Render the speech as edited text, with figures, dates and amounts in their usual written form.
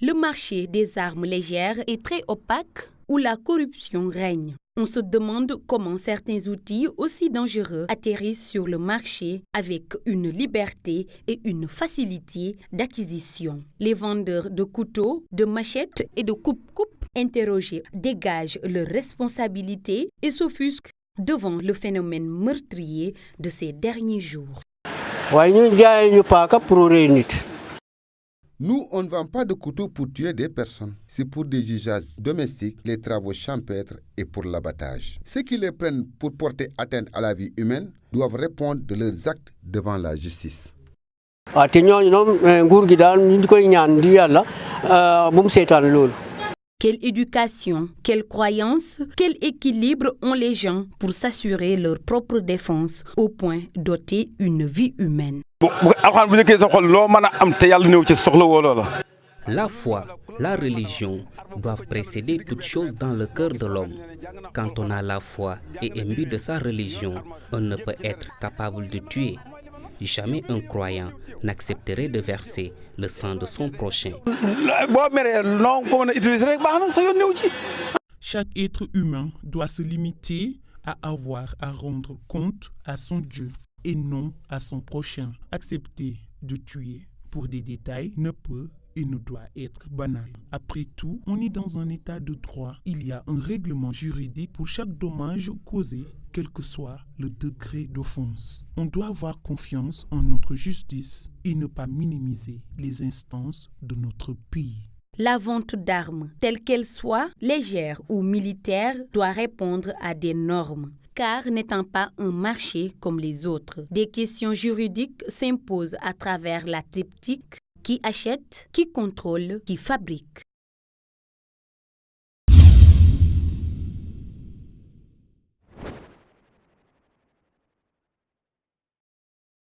Le marché des armes légères est très opaque où la corruption règne. On se demande comment certains outils aussi dangereux atterrissent sur le marché avec une liberté et une facilité d'acquisition. Les vendeurs de couteaux, de machettes et de coupe-coupe interrogés dégagent leurs responsabilités et s'offusquent devant le phénomène meurtrier de ces derniers jours. Nous, on ne vend pas de couteaux pour tuer des personnes. C'est pour des usages domestiques, les travaux champêtres et pour l'abattage. Ceux qui les prennent pour porter atteinte à la vie humaine doivent répondre de leurs actes devant la justice. Quelle éducation, quelle croyance, quel équilibre ont les gens pour s'assurer leur propre défense au point d'ôter une vie humaine? La foi, la religion doivent précéder toute chose dans le cœur de l'homme. Quand on a la foi et imbu de sa religion, on ne peut être capable de tuer. Jamais un croyant n'accepterait de verser le sang de son prochain. Chaque être humain doit se limiter à avoir à rendre compte à son Dieu et non à son prochain. Accepter de tuer pour des détails ne peut et ne doit être banal. Après tout, on est dans un état de droit. Il y a un règlement juridique pour chaque dommage causé, quel que soit le degré d'offense. On doit avoir confiance en notre justice et ne pas minimiser les instances de notre pays. La vente d'armes, telle qu'elle soit, légère ou militaire, doit répondre à des normes. Car n'étant pas un marché comme les autres, des questions juridiques s'imposent à travers la triptyque qui achète, qui contrôle, qui fabrique.